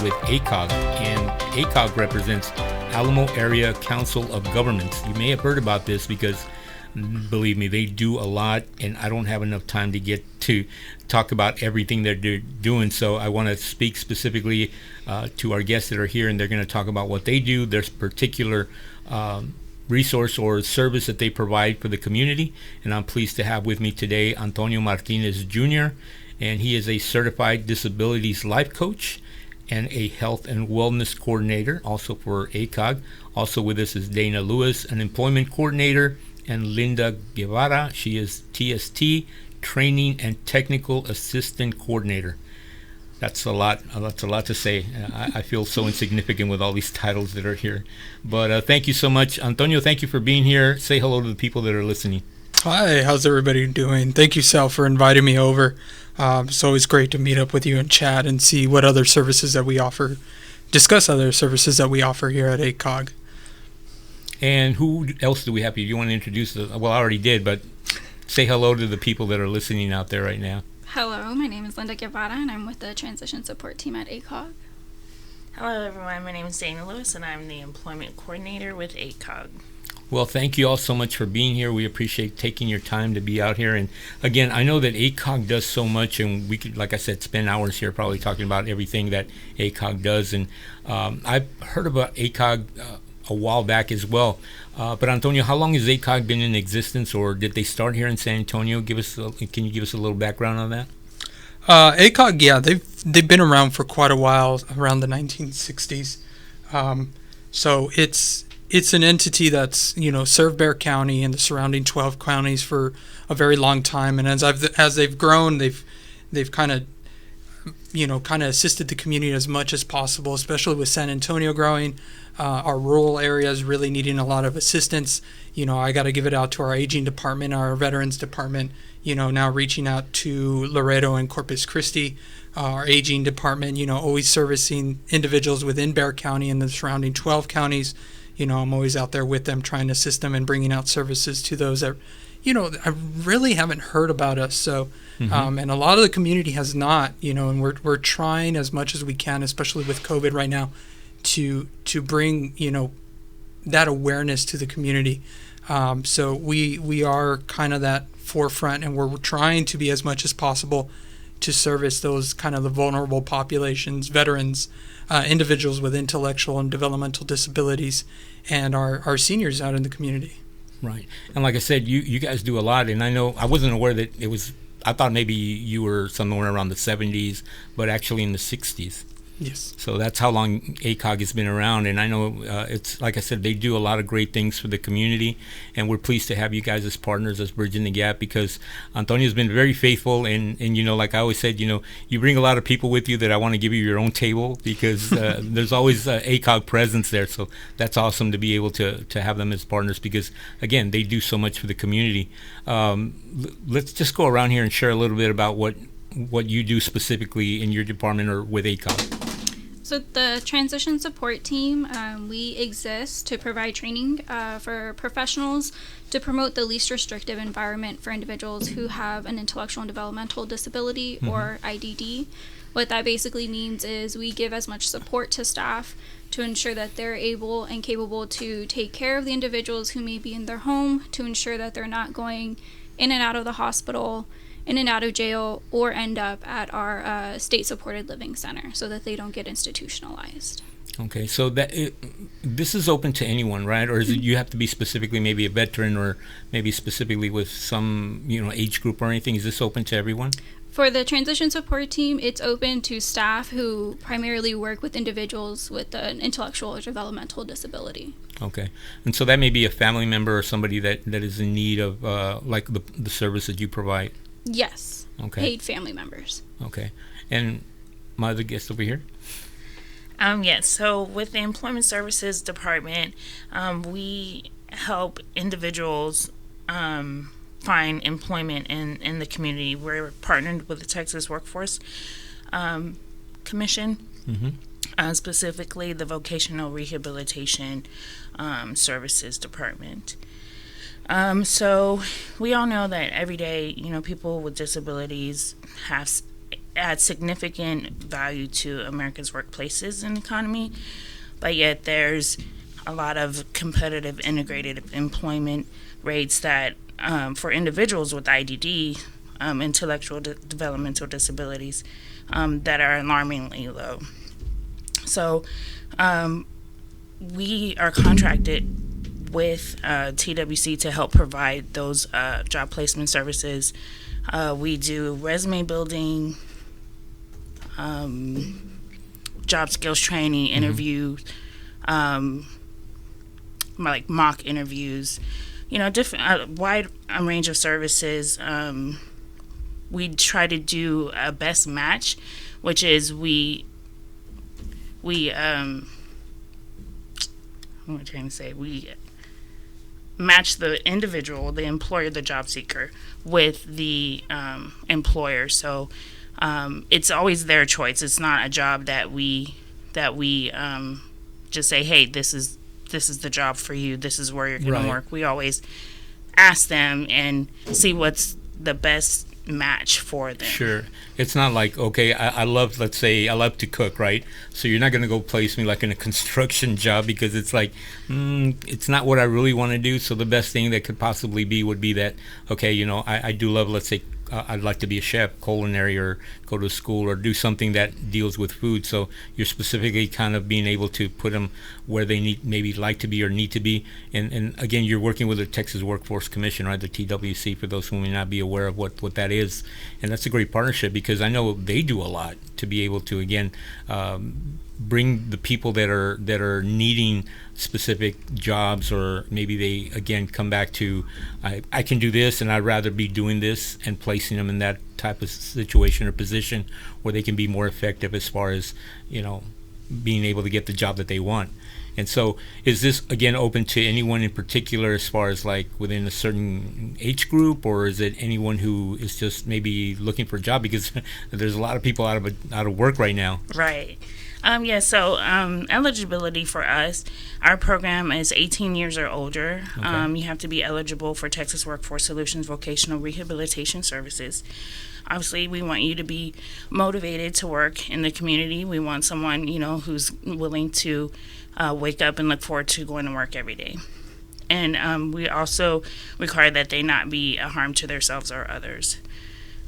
with AACOG, and AACOG represents Alamo Area Council of Governments. You may have heard about this because, believe me, they do a lot, and I don't have enough time to get to talk about everything that they're doing. So I want to speak specifically to our guests that are here, and they're going to talk about what they do, their particular resource or service that they provide for the community. And I'm pleased to have with me today Antonio Martinez Jr., and he is a certified disabilities life coach and a health and wellness coordinator, also for AACOG. Also with us is Dana Lewis, an employment coordinator, and Linda Guevara. She is TST, training and technical assistant coordinator. That's a lot. That's a lot to say. I feel so insignificant with all these titles that are here. But thank you so much, Antonio. Thank you for being here. Say hello to the people that are listening. Hi, how's everybody doing? Thank you, Sal, for inviting me over. It's always great to meet up with you and chat and see what other services that we offer, discuss other services that we offer here at AACOG. And who else do we have here? You want to introduce? Well, I already did, but say hello to the people that are listening out there right now. Hello, my name is Linda Guevara, and I'm with the Transition Support Team at AACOG. Hello, everyone. My name is Dana Lewis, and I'm the Employment Coordinator with AACOG. Well, thank you all so much for being here. We appreciate taking your time to be out here. And again, I know that AACOG does so much, and we could, like I said, spend hours here probably talking about everything that AACOG does. And I've heard about AACOG a while back as well. But Antonio, how long has AACOG been in existence, or did they start here in San Antonio? Can you give us a little background on that? AACOG, yeah, they've been around for quite a while, around the 1960s. So it's an entity that's served Bexar County and the surrounding 12 counties for a very long time. And as they've grown, they've kind of assisted the community as much as possible, especially with San Antonio growing. Our rural areas really needing a lot of assistance. I got to give it out to our aging department, our veterans department, now reaching out to Laredo and Corpus Christi, our aging department, always servicing individuals within Bexar County and the surrounding 12 counties. I'm always out there with them trying to assist them and bringing out services to those that, I really haven't heard about us. So, and a lot of the community has not, and we're trying as much as we can, especially with COVID right now, to bring, that awareness to the community. So we are kind of that forefront, and we're trying to be as much as possible to service those kind of the vulnerable populations, veterans, individuals with intellectual and developmental disabilities, and our seniors out in the community. Right. And like I said, you guys do a lot, and I know I wasn't aware that it was, I thought maybe you were somewhere around the 70s, but actually in the 60s. Yes. So that's how long AACOG has been around, and I know it's, like I said, they do a lot of great things for the community, and we're pleased to have you guys as partners, as bridging the gap, because Antonio's been very faithful, and like I always said, you bring a lot of people with you that I want to give you your own table, because there's always AACOG presence there, so that's awesome to be able to have them as partners, because again, they do so much for the community. Let's just go around here and share a little bit about what you do specifically in your department or with AACOG. So the Transition Support Team, we exist to provide training for professionals to promote the least restrictive environment for individuals who have an intellectual and developmental disability, or IDD. What that basically means is we give as much support to staff to ensure that they're able and capable to take care of the individuals who may be in their home, to ensure that they're not going in and out of the hospital, in and out of jail, or end up at our state-supported living center so that they don't get institutionalized. Okay, so this is open to anyone, right? Or is it you have to be specifically maybe a veteran, or maybe specifically with some age group or anything? Is this open to everyone? For the Transition Support Team, it's open to staff who primarily work with individuals with an intellectual or developmental disability. Okay, and so that may be a family member or somebody that is in need of like the service that you provide. Yes. Okay. Paid family members. Okay. And my other guest over here? Yes. So with the Employment Services Department, we help individuals find employment in the community. We're partnered with the Texas Workforce Commission, specifically the Vocational Rehabilitation Services Department. So we all know that every day, people with disabilities have add significant value to America's workplaces and economy, but yet there's a lot of competitive integrated employment rates that for individuals with IDD, intellectual developmental disabilities, that are alarmingly low. So we are contracted with TWC to help provide those job placement services. We do resume building, job skills training, interview, like mock interviews, different wide range of services. We try to do a best match, which is we match the individual, the employer, the job seeker, with the employer. So it's always their choice. It's not a job that we just say, hey, this is the job for you. This is where you're going to work. We always ask them and see what's the best match for them. Sure. It's not like, okay, let's say I love to cook, right? So you're not going to go place me like in a construction job, because it's like, it's not what I really want to do. So the best thing that could possibly be would be that, okay, I do love, let's say, I'd like to be a chef, culinary, or go to school or do something that deals with food. So you're specifically kind of being able to put them where they maybe like to be or need to be. And again, you're working with the Texas Workforce Commission, right? The TWC, for those who may not be aware of what that is. And that's a great partnership, because I know they do a lot to be able to, again, bring the people that are needing specific jobs, or maybe they again come back to I can do this and I'd rather be doing this, and placing them in that type of situation or position where they can be more effective as far as being able to get the job that they want. And so is this again open to anyone in particular, as far as like within a certain age group, or is it anyone who is just maybe looking for a job, because there's a lot of people out of work right now? Right. So eligibility for us, our program is 18 years or older. Okay. You have to be eligible for Texas Workforce Solutions Vocational Rehabilitation Services. Obviously, we want you to be motivated to work in the community. We want someone, who's willing to wake up and look forward to going to work every day. And we also require that they not be a harm to themselves or others.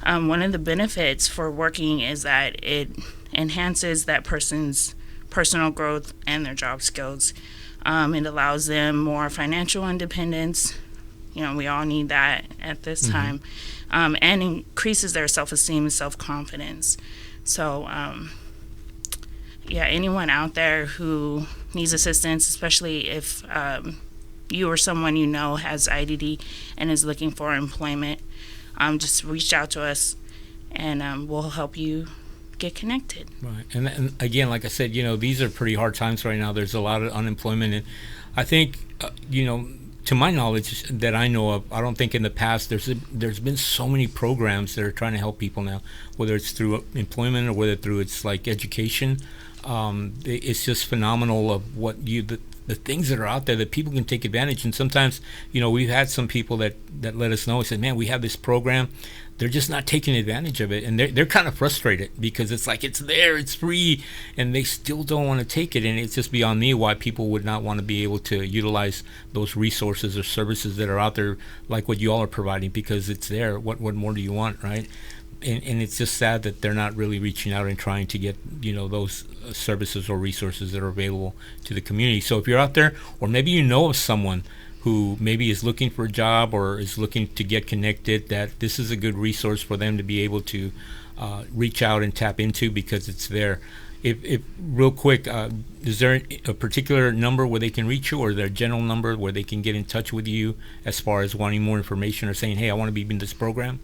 One of the benefits for working is that it enhances that person's personal growth and their job skills. It allows them more financial independence. We all need that at this time. And increases their self-esteem and self-confidence. So, anyone out there who needs assistance, especially if you or someone has IDD and is looking for employment, just reach out to us, and we'll help you get connected. Right. And again, like I said, these are pretty hard times right now. There's a lot of unemployment, and I think, to my knowledge that I know of, I don't think in the past there's been so many programs that are trying to help people now, whether it's through employment or whether through it's like education. It's just phenomenal of what the things that are out there that people can take advantage. And sometimes, we've had some people that let us know and said, man, we have this program. They're just not taking advantage of it. And they're kind of frustrated, because it's like, it's there, it's free, and they still don't want to take it. And it's just beyond me why people would not want to be able to utilize those resources or services that are out there, like what you all are providing, because it's there. What more do you want, right? And it's just sad that they're not really reaching out and trying to get those services or resources that are available to the community. So if you're out there, or maybe of someone who maybe is looking for a job or is looking to get connected, that this is a good resource for them to be able to reach out and tap into, because it's there. If real quick, is there a particular number where they can reach you, or is there a general number where they can get in touch with you as far as wanting more information or saying, hey, I want to be in this program?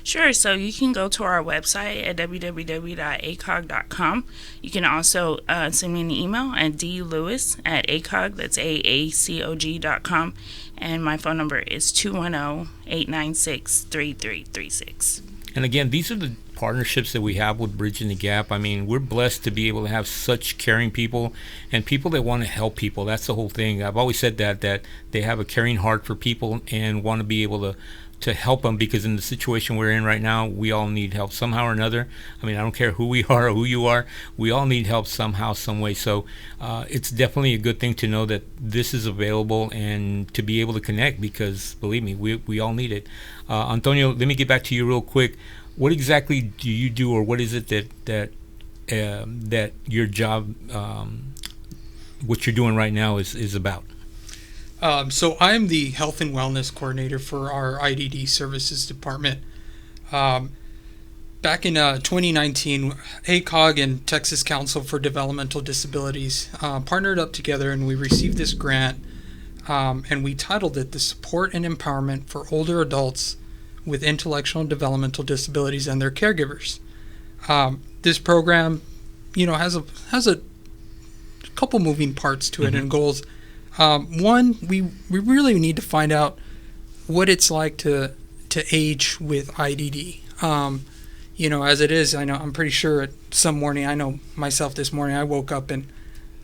Sure. So you can go to our website at www.acog.com. You can also send me an email at dlewis@acog, that's AACOG.com. And my phone number is 210-896-3336. And again, these are the partnerships that we have with Bridging the Gap. I mean, we're blessed to be able to have such caring people and people that want to help people. That's the whole thing. I've always said that they have a caring heart for people and want to be able to help them, because in the situation we're in right now, we all need help somehow or another. I mean, I don't care who we are or who you are, we all need help somehow, some way. So it's definitely a good thing to know that this is available and to be able to connect, because believe me, we all need it. Antonio, let me get back to you real quick. What exactly do you do, or what is it that your job, what you're doing right now is about? So I'm the Health and Wellness Coordinator for our IDD Services Department. Back in 2019, AACOG and Texas Council for Developmental Disabilities partnered up together, and we received this grant, and we titled it the Support and Empowerment for Older Adults with Intellectual and Developmental Disabilities and Their Caregivers. This program, has a couple moving parts to it and goals. One, we really need to find out what it's like to age with IDD. As it is, I know, I'm pretty sure at some morning, I know myself this morning, I woke up and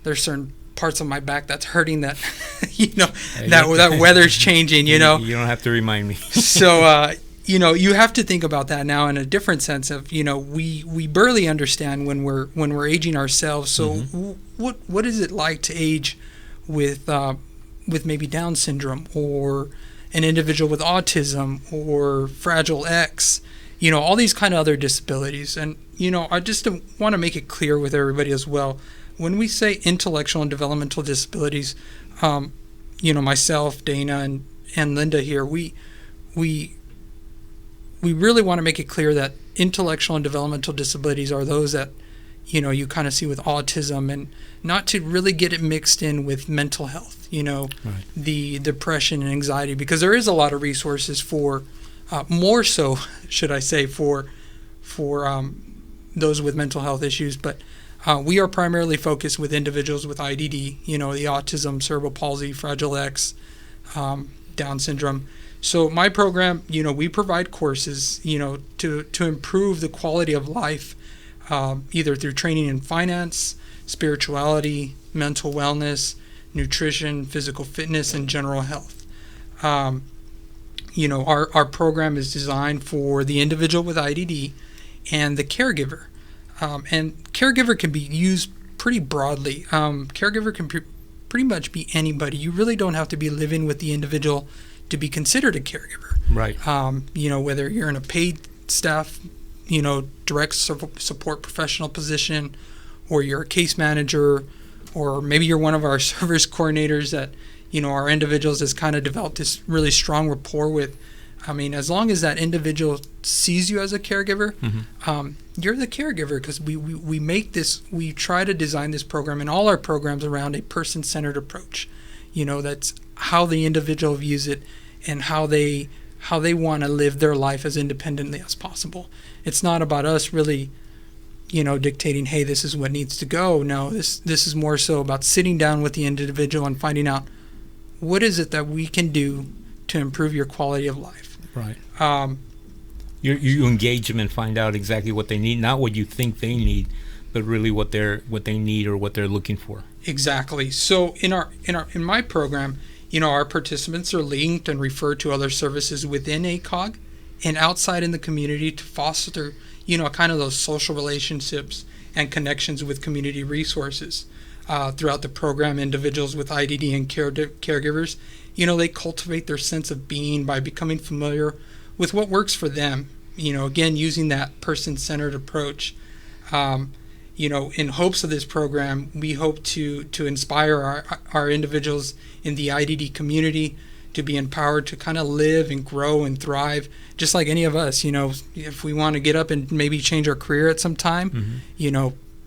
there's certain parts of my back that's hurting that, that weather's changing, You don't have to remind me. So, you have to think about that now in a different sense of, we barely understand when we're aging ourselves. So what is it like to age with maybe Down syndrome, or an individual with autism, or Fragile X, all these kind of other disabilities. And, I just want to make it clear with everybody as well. When we say intellectual and developmental disabilities, myself, Dana, and Linda here, we really want to make it clear that intellectual and developmental disabilities are those that, you kind of see with autism, and not to really get it mixed in with mental health, right. The depression and anxiety, because there is a lot of resources for, more so, should I say, for those with mental health issues. But we are primarily focused with individuals with IDD, the autism, cerebral palsy, Fragile X, Down syndrome. So my program, we provide courses, to improve the quality of life, either through training in finance, spirituality, mental wellness, nutrition, physical fitness, and general health. Our program is designed for the individual with IDD and the caregiver. And caregiver can be used pretty broadly. Caregiver can pretty much be anybody. You really don't have to be living with the individual to be considered a caregiver. Right. Whether you're in a paid staff, direct support professional position, or you're a case manager, or maybe you're one of our service coordinators that, our individuals has kind of developed this really strong rapport with. I mean, as long as that individual sees you as a caregiver, you're the caregiver, because we try to design this program and all our programs around a person-centered approach. That's how the individual views it and how they want to live their life as independently as possible. It's not about us really, dictating, hey, this is what needs to go. No, this is more so about sitting down with the individual and finding out what is it that we can do to improve your quality of life. Right. You engage them and find out exactly what they need, not what you think they need, but really what they need or what they're looking for. Exactly. So in my program, our participants are linked and referred to other services within AACOG and outside in the community to foster, kind of those social relationships and connections with community resources. Throughout the program, individuals with IDD and caregivers, they cultivate their sense of being by becoming familiar with what works for them. Again, using that person-centered approach. In hopes of this program, we hope to inspire our individuals in the IDD community to be empowered to kind of live and grow and thrive, just like any of us. If we want to get up and maybe change our career at some time,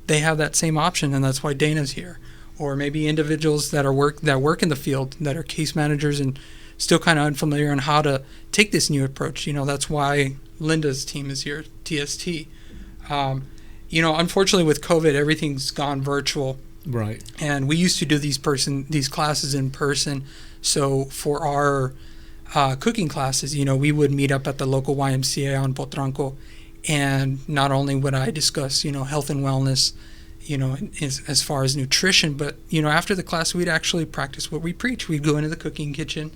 they have that same option, and that's why Dana's here. Or maybe individuals that work in the field, that are case managers and still kind of unfamiliar on how to take this new approach. That's why Linda's team is here, TST. Unfortunately with COVID, everything's gone virtual. Right. And we used to do these classes in person. So for our cooking classes, we would meet up at the local YMCA on Potranco, and not only would I discuss, health and wellness, as far as nutrition, but, after the class, we'd actually practice what we preach. We'd go into the cooking kitchen,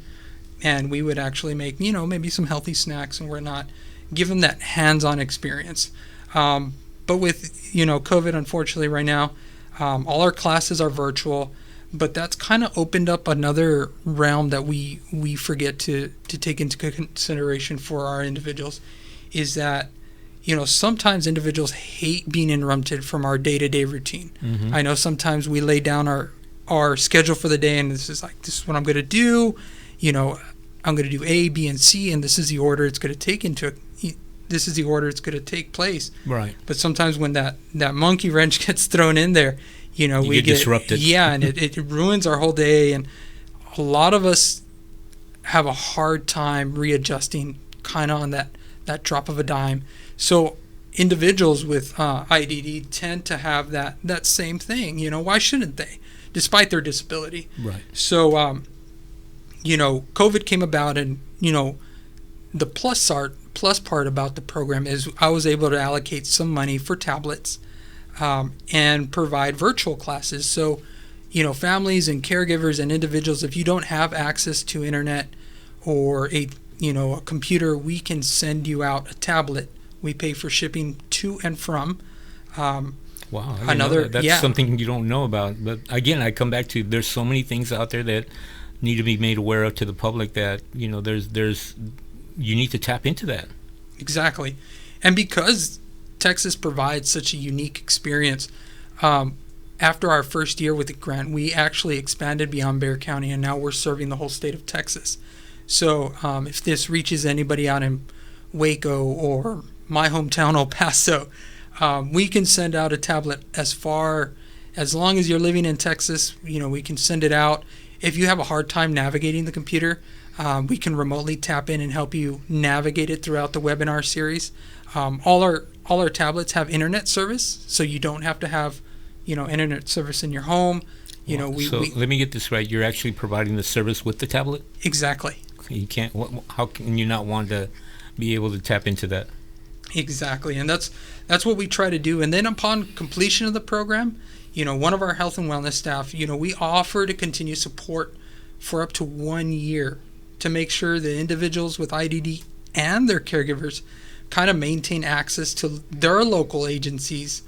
and we would actually make, maybe some healthy snacks and whatnot, give them that hands-on experience. But with, COVID, unfortunately, right now, all our classes are virtual, but that's kind of opened up another realm that we forget to take into consideration for our individuals, is that, sometimes individuals hate being interrupted from our day-to-day routine. Mm-hmm. I know sometimes we lay down our schedule for the day, and this is what I'm going to do. I'm going to do A, B, and C, and this is the order it's going to take place. Right. But sometimes when that monkey wrench gets thrown in there, we get disrupted. Yeah, and it ruins our whole day. And a lot of us have a hard time readjusting kind of on that drop of a dime. So individuals with IDD tend to have that same thing. Why shouldn't they, despite their disability? Right. So, COVID came about, and, the plus part about the program is I was able to allocate some money for tablets and provide virtual classes. So, families and caregivers and individuals, if you don't have access to internet or a computer, we can send you out a tablet. We pay for shipping to and from. Wow, that's something you don't know about. But again, I come back to, there's so many things out there that need to be made aware of to the public that there's you need to tap into that. Exactly. And because Texas provides such a unique experience, after our first year with the grant, we actually expanded beyond Bexar County, and now we're serving the whole state of Texas. So if this reaches anybody out in Waco or my hometown, El Paso, we can send out a tablet as long as you're living in Texas. We can send it out. If you have a hard time navigating the computer, we can remotely tap in and help you navigate it throughout the webinar series. All our tablets have internet service, so you don't have to have internet service in your home. Let me get this right. You're actually providing the service with the tablet? Exactly. You can't. How can you not want to be able to tap into that? Exactly, and that's what we try to do. And then upon completion of the program, one of our health and wellness staff, we offer to continue support for up to 1 year to make sure the individuals with IDD and their caregivers kind of maintain access to their local agencies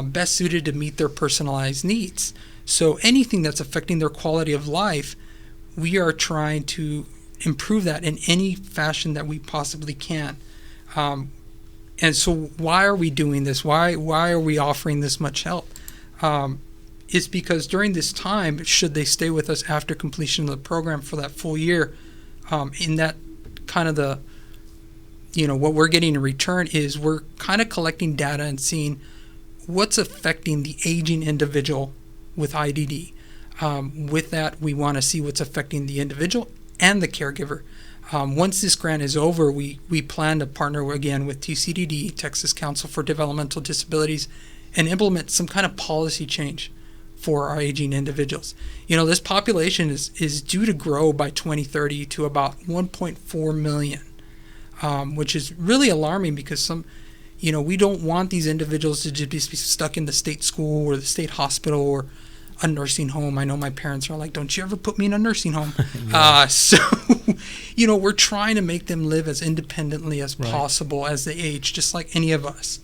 best suited to meet their personalized needs. So anything that's affecting their quality of life, we are trying to improve that in any fashion that we possibly can. And so why are we doing this? Why are we offering this much help? It's because during this time, should they stay with us after completion of the program for that full year, in that kind of what we're getting in return is we're kind of collecting data and seeing what's affecting the aging individual with IDD. With that, we want to see what's affecting the individual and the caregiver. Once this grant is over, we plan to partner again with TCDD, Texas Council for Developmental Disabilities, and implement some kind of policy change for our aging individuals. This population is due to grow by 2030 to about 1.4 million, which is really alarming because we don't want these individuals to just be stuck in the state school or the state hospital or a nursing home. I know my parents are like, don't you ever put me in a nursing home. So, we're trying to make them live as independently as possible as they age, just like any of us.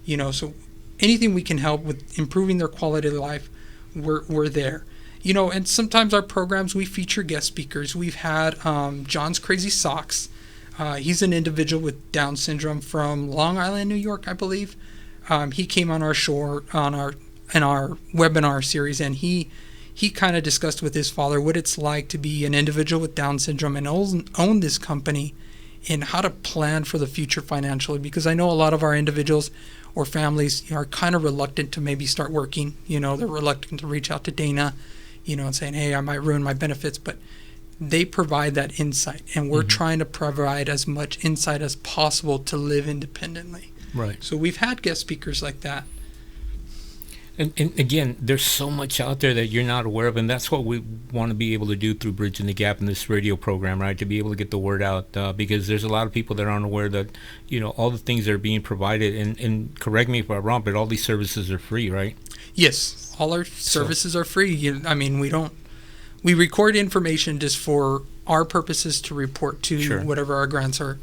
So anything we can help with improving their quality of life, we're there. And sometimes our programs, we feature guest speakers. We've had John's Crazy Socks. He's an individual with Down syndrome from Long Island, New York, I believe. He came on our show in our webinar series, and he kind of discussed with his father what it's like to be an individual with Down syndrome and own this company, and how to plan for the future financially. Because I know a lot of our individuals or families are kind of reluctant to maybe start working. They're reluctant to reach out to Dana, and saying, hey, I might ruin my benefits. But they provide that insight, and we're trying to provide as much insight as possible to live independently. Right. So we've had guest speakers like that. And again, there's so much out there that you're not aware of, and that's what we want to be able to do through Bridging the Gap in this radio program, right? To be able to get the word out, because there's a lot of people that aren't aware that, all the things that are being provided, and correct me if I'm wrong, but all these services are free, right? Yes, all our services are free. we record information just for our purposes to report to Sure. whatever our grants are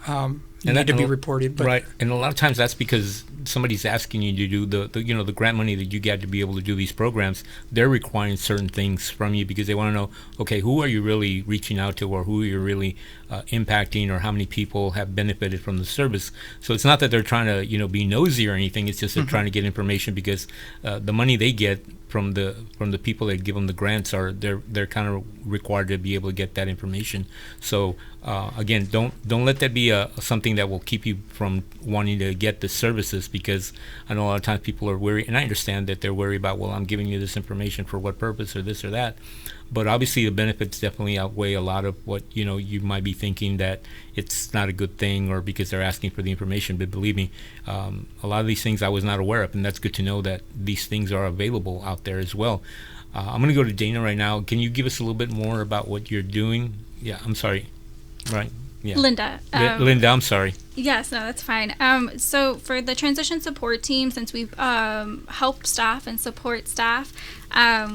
And need to be and reported. But right, and a lot of times that's because somebody's asking you to do the grant money that you get to be able to do these programs. They're requiring certain things from you because they want to know, okay, who are you really reaching out to, or who you're really impacting, or how many people have benefited from the service. So it's not that they're trying to be nosy or anything. It's just they're trying to get information because the money they get from the people that give them the grants they're kind of required to be able to get that information. So again, don't let that be something that will keep you from wanting to get the services, because I know a lot of times people are worried, and I understand that they're worried about, well, I'm giving you this information for what purpose, or this or that. But obviously the benefits definitely outweigh a lot of what you might be thinking that it's not a good thing, or because they're asking for the information. But believe me, a lot of these things I was not aware of, and that's good to know that these things are available out there as well. I'm going to go to Dana right now. Can you give us a little bit more about what you're doing? Yeah, I'm sorry. Right. Yeah. Linda. Linda, I'm sorry. Yes, no, that's fine. So for the transition support team, since we help staff and support staff,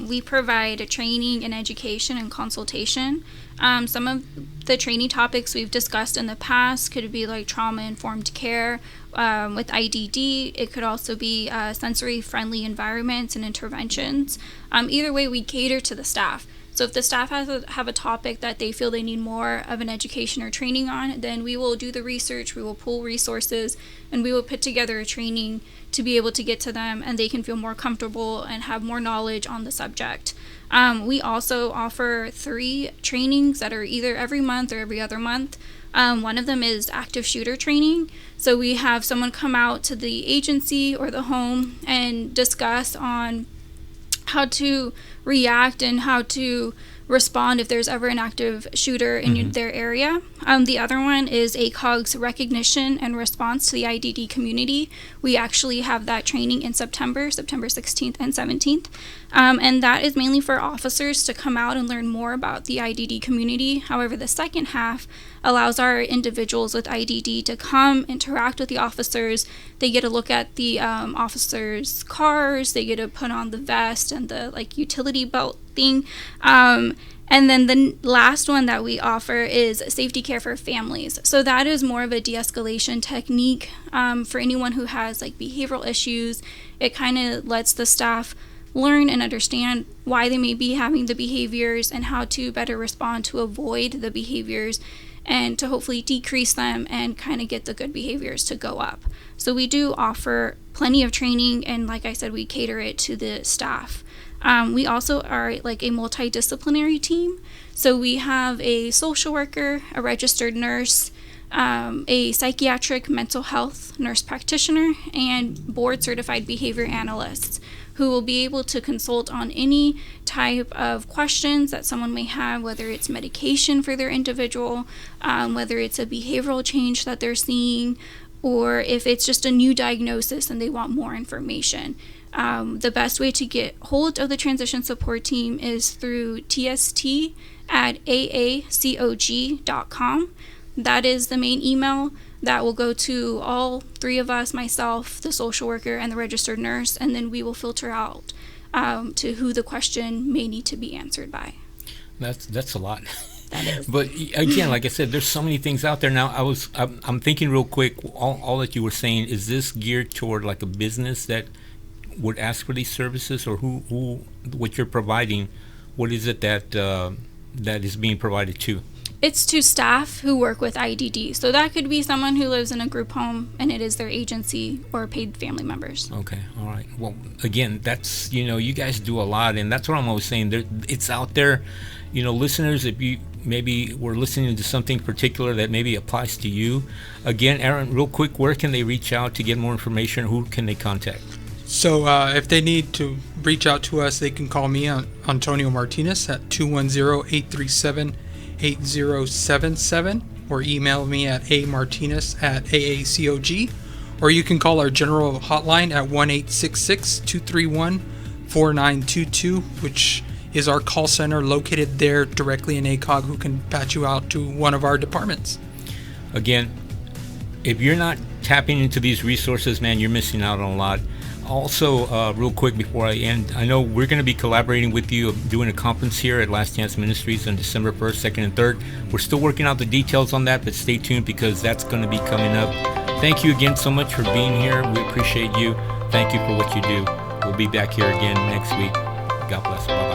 we provide training and education and consultation. Some of the training topics we've discussed in the past could be like trauma-informed care with IDD. It could also be sensory-friendly environments and interventions. Either way, we cater to the staff. So if the staff have a topic that they feel they need more of an education or training on, then we will do the research, we will pull resources, and we will put together a training to be able to get to them, and they can feel more comfortable and have more knowledge on the subject. We also offer 3 trainings that are either every month or every other month. One of them is active shooter training. So we have someone come out to the agency or the home and discuss on how to react and how to respond if there's ever an active shooter in their area. The other one is AACOG's recognition and response to the IDD community. We actually have that training in September 16th and 17th. And that is mainly for officers to come out and learn more about the IDD community. However, the second half allows our individuals with IDD to come interact with the officers. They get to look at the officers' cars. They get to put on the vest and the utility belt thing. And then the last one that we offer is safety care for families. So that is more of a de-escalation technique for anyone who has behavioral issues. It kind of lets the staff learn and understand why they may be having the behaviors and how to better respond to avoid the behaviors and to hopefully decrease them and kind of get the good behaviors to go up. So we do offer plenty of training, and like I said, we cater it to the staff. We also are a multidisciplinary team. So we have a social worker, a registered nurse, a psychiatric mental health nurse practitioner, and board certified behavior analysts who will be able to consult on any type of questions that someone may have, whether it's medication for their individual, whether it's a behavioral change that they're seeing, or if it's just a new diagnosis and they want more information. The best way to get hold of the transition support team is through tst@aacog.com. That is the main email that will go to all 3 of us, myself, the social worker, and the registered nurse, and then we will filter out to who the question may need to be answered by. That's a lot. That is. But again, like I said, there's so many things out there now. I'm thinking real quick. All that you were saying, is this geared toward a business that would ask for these services, or who what you're providing? What is it that is being provided to? It's to staff who work with IDD. So that could be someone who lives in a group home and it is their agency, or paid family members. Okay, all right. Well, again, that's, you guys do a lot, and that's what I'm always saying. It's out there. Listeners, if you maybe were listening to something particular that maybe applies to you, again, Aaron, real quick, where can they reach out to get more information? Who can they contact? So if they need to reach out to us, they can call me, Antonio Martinez, at 210-837-8077, or email me at amartinez@aacog, or you can call our general hotline at 1-866-231-4922, which is our call center located there directly in AACOG, who can patch you out to one of our departments. Again, if you're not tapping into these resources, man, you're missing out on a lot. Also, real quick before I end, I know we're going to be collaborating with you, doing a conference here at Last Chance Ministries on December 1st, 2nd, and 3rd. We're still working out the details on that, but stay tuned because that's going to be coming up. Thank you again so much for being here. We appreciate you. Thank you for what you do. We'll be back here again next week. God bless. Bye-bye.